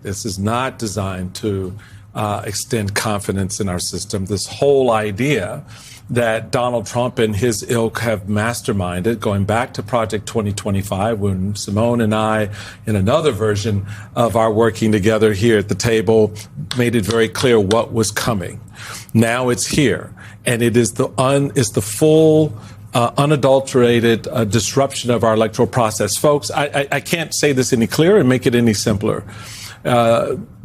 This is not designed to extend confidence in our system. This whole idea that Donald Trump and his ilk have masterminded, going back to Project 2025, when Simone and I, in another version of our working together here at the table, made it very clear what was coming. Now it's here, and it is the full, unadulterated disruption of our electoral process. Folks, I can't say this any clearer and make it any simpler.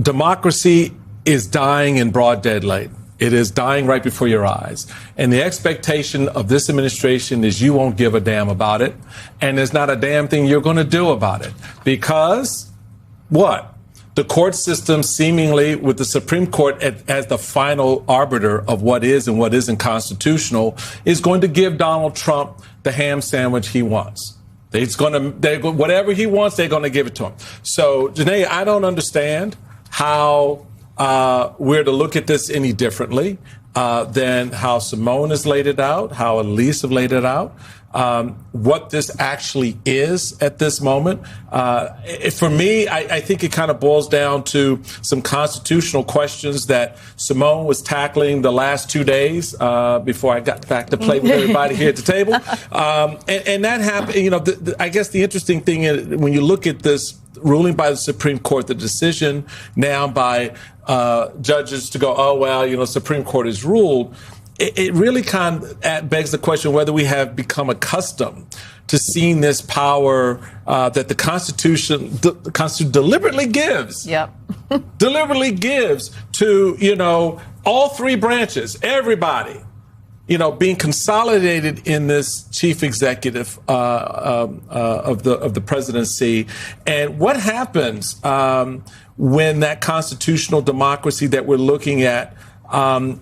Democracy is dying in broad daylight. It is dying right before your eyes. And the expectation of this administration is you won't give a damn about it. And there's not a damn thing you're going to do about it. Because what? The court system, seemingly with the Supreme Court as the final arbiter of what is and what isn't constitutional, is going to give Donald Trump the ham sandwich he wants. Whatever he wants, they're going to give it to him. So, Janae, I don't understand how we're to look at this any differently than how Simone has laid it out, how Elise have laid it out, what this actually is at this moment. For me, I think it kind of boils down to some constitutional questions that Simone was tackling the last 2 days before I got back to play with everybody here at the table. And that happened, you know, I guess the interesting thing is when you look at this ruling by the Supreme Court, the decision now by judges to go, oh, well, you know, Supreme Court has ruled. It really kind of begs the question whether we have become accustomed to seeing this power that the Constitution deliberately gives. Yep. Deliberately gives to, you know, all three branches, everybody, you know, being consolidated in this chief executive of the presidency. And what happens when that constitutional democracy that we're looking at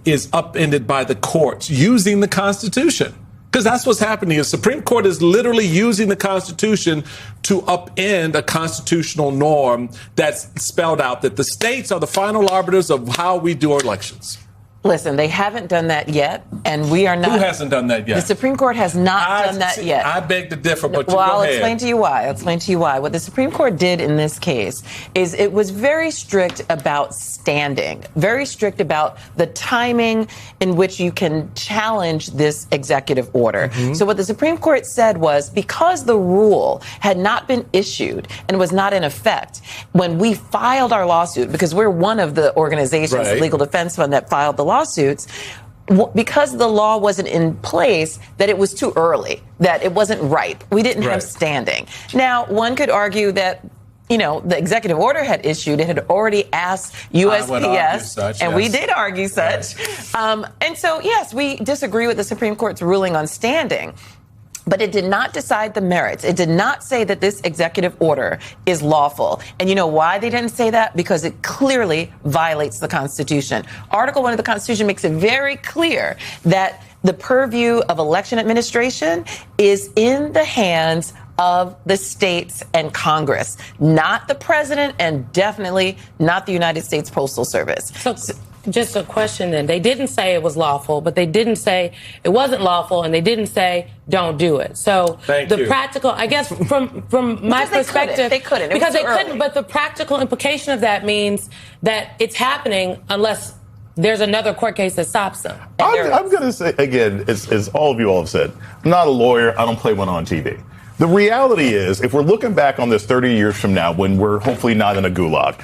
is upended by the courts using the Constitution? Because that's what's happening. The Supreme Court is literally using the Constitution to upend a constitutional norm that's spelled out that the states are the final arbiters of how we do our elections. Listen, they haven't done that yet, and we are not. Who hasn't done that yet? The Supreme Court has not done that yet. I beg to differ, but well, I'll explain to you why. What the Supreme Court did in this case is it was very strict about standing, very strict about the timing in which you can challenge this executive order. Mm-hmm. So what the Supreme Court said was because the rule had not been issued and was not in effect when we filed our lawsuit, because we're one of the organizations, the Legal Defense Fund, that filed the lawsuits, because the law wasn't in place, that it was too early, that it wasn't ripe. We didn't have standing. Now, one could argue that, you know, the executive order had issued. It had already asked USPS, we did argue such. And so, yes, we disagree with the Supreme Court's ruling on standing. But it did not decide the merits. It did not say that this executive order is lawful. And you know why they didn't say that? Because it clearly violates the Constitution. Article 1 of the Constitution makes it very clear that the purview of election administration is in the hands of the states and Congress, not the president, and definitely not the United States Postal Service. So just a question then. They didn't say it was lawful, but they didn't say it wasn't lawful, and they didn't say don't do it. So practical, I guess, from my perspective, they couldn't. Because they couldn't, but the practical implication of that means that it's happening unless there's another court case that stops them. I'm going to say, again, as all of you all have said, I'm not a lawyer. I don't play one on TV. The reality is, if we're looking back on this 30 years from now, when we're hopefully not in a gulag,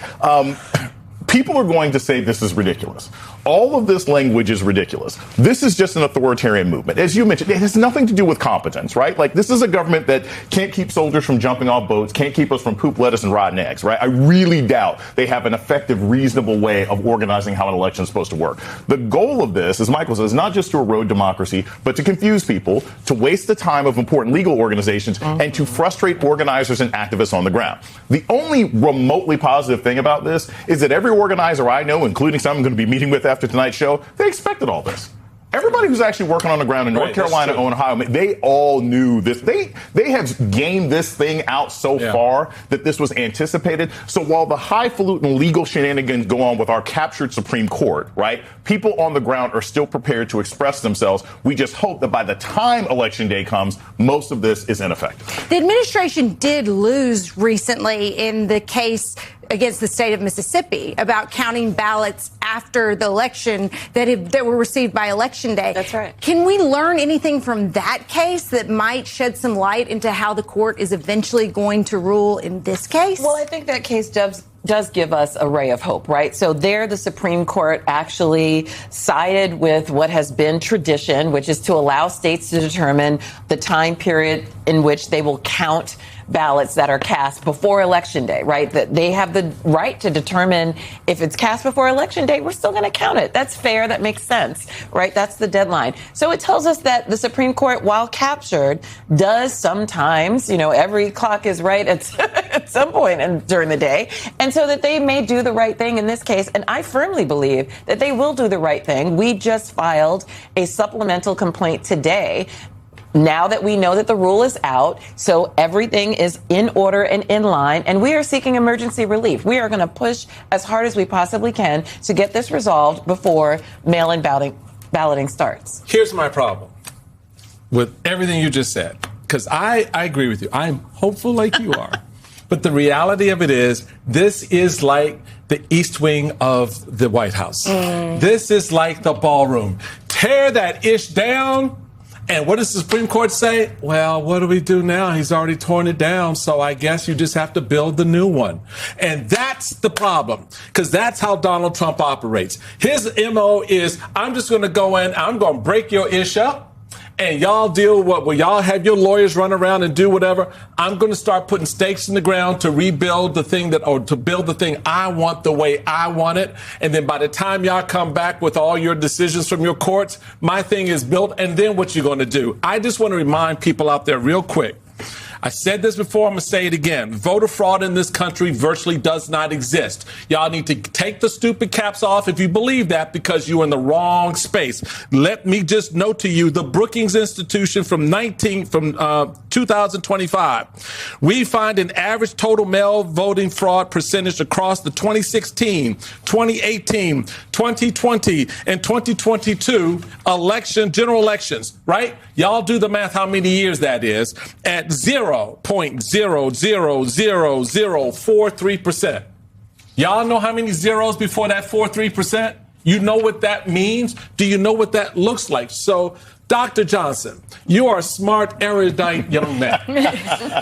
people are going to say this is ridiculous. All of this language is ridiculous. This is just an authoritarian movement. As you mentioned, it has nothing to do with competence, right? Like, this is a government that can't keep soldiers from jumping off boats, can't keep us from poop, lettuce, and rotten eggs, right? I really doubt they have an effective, reasonable way of organizing how an election is supposed to work. The goal of this, as Michael says, is not just to erode democracy, but to confuse people, to waste the time of important legal organizations, and to frustrate organizers and activists on the ground. The only remotely positive thing about this is that every organizer I know, including some I'm going to be meeting with after tonight's show, they expected all this. Everybody who's actually working on the ground in North Carolina and Ohio, they all knew this. They have gamed this thing out so far that this was anticipated. So while the highfalutin legal shenanigans go on with our captured Supreme Court, right, people on the ground are still prepared to express themselves. We just hope that by the time Election Day comes, most of this is ineffective. The administration did lose recently in the case against the state of Mississippi about counting ballots after the election that were received by Election Day. That's right. Can we learn anything from that case that might shed some light into how the court is eventually going to rule in this case? Well, I think that case does give us a ray of hope, right? So there, the Supreme Court actually sided with what has been tradition, which is to allow states to determine the time period in which they will count ballots that are cast before Election Day, right? That they have the right to determine if it's cast before Election Day, we're still going to count it. That's fair. That makes sense, right? That's the deadline. So it tells us that the Supreme Court, while captured, does sometimes, every clock is right at some point during the day. And so that they may do the right thing in this case. And I firmly believe that they will do the right thing. We just filed a supplemental complaint today. Now that we know that the rule is out, so everything is in order and in line, and we are seeking emergency relief. We are going to push as hard as we possibly can to get this resolved before mail-in balloting starts. Here's my problem with everything you just said, because I agree with you. I'm hopeful like you are. But the reality of it is, this is like the East Wing of the White House. This is like the ballroom. Tear that ish down. And what does the Supreme Court say? Well, what do we do now? He's already torn it down, so I guess you just have to build the new one. And that's the problem, because that's how Donald Trump operates. His MO is, I'm just going to go in, I'm going to break your ish up, and y'all deal with what? Well, y'all have your lawyers run around and do whatever. I'm going to start putting stakes in the ground to rebuild the thing to build the thing I want the way I want it. And then by the time y'all come back with all your decisions from your courts, my thing is built. And then what you going to do? I just want to remind people out there real quick. I said this before, I'm going to say it again. Voter fraud in this country virtually does not exist. Y'all need to take the stupid caps off if you believe that, because you're in the wrong space. Let me just note to you, the Brookings Institution from 2025, we find an average total mail voting fraud percentage across the 2016, 2018, 2020, and 2022 general elections, right? Y'all do the math how many years that is, at 0.0000043%. Y'all know how many zeros before that 43%? You know what that means? Do you know what that looks like? So, Dr. Johnson, you are a smart, erudite young man.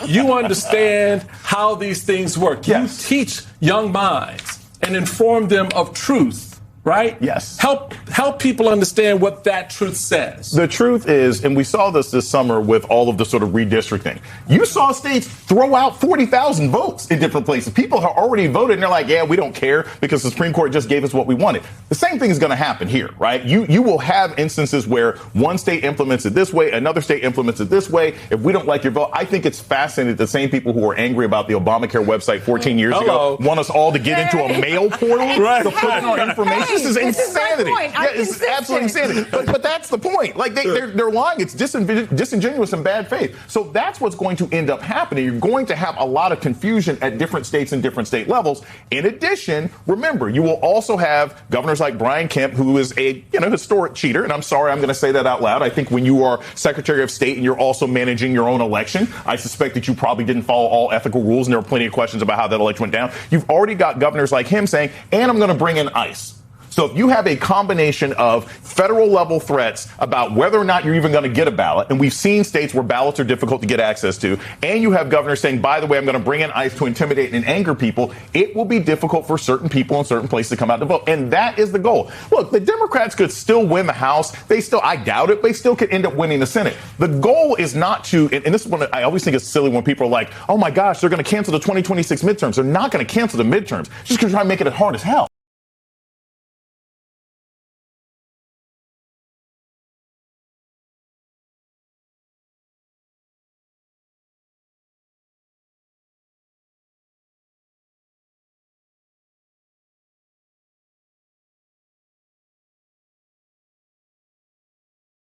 You understand how these things work. Yes. You teach young minds and inform them of truth. Right? Yes. Help people understand what that truth says. The truth is, and we saw this summer with all of the sort of redistricting, you saw states throw out 40,000 votes in different places. People have already voted and they're like, yeah, we don't care because the Supreme Court just gave us what we wanted. The same thing is going to happen here, right? You will have instances where one state implements it this way, another state implements it this way. If we don't like your vote, I think it's fascinating that the same people who were angry about the Obamacare website 14 years ago want us all to get into a mail portal to put in our information. This is insanity. Yeah, it's absolutely insanity. But that's the point. Like they're lying. It's disingenuous and bad faith. So that's what's going to end up happening. You're going to have a lot of confusion at different states and different state levels. In addition, remember, you will also have governors like Brian Kemp, who is a historic cheater. And I'm sorry, I'm going to say that out loud. I think when you are Secretary of State and you're also managing your own election, I suspect that you probably didn't follow all ethical rules. And there were plenty of questions about how that election went down. You've already got governors like him saying, and I'm going to bring in ICE. So if you have a combination of federal level threats about whether or not you're even going to get a ballot, and we've seen states where ballots are difficult to get access to, and you have governors saying, by the way, I'm going to bring in ICE to intimidate and anger people, it will be difficult for certain people in certain places to come out to vote. And that is the goal. Look, the Democrats could still win the House. I doubt it, they still could end up winning the Senate. The goal is not to, and this is one I always think is silly when people are like, oh my gosh, they're going to cancel the 2026 midterms. They're not going to cancel the midterms. Just going to try and make it as hard as hell.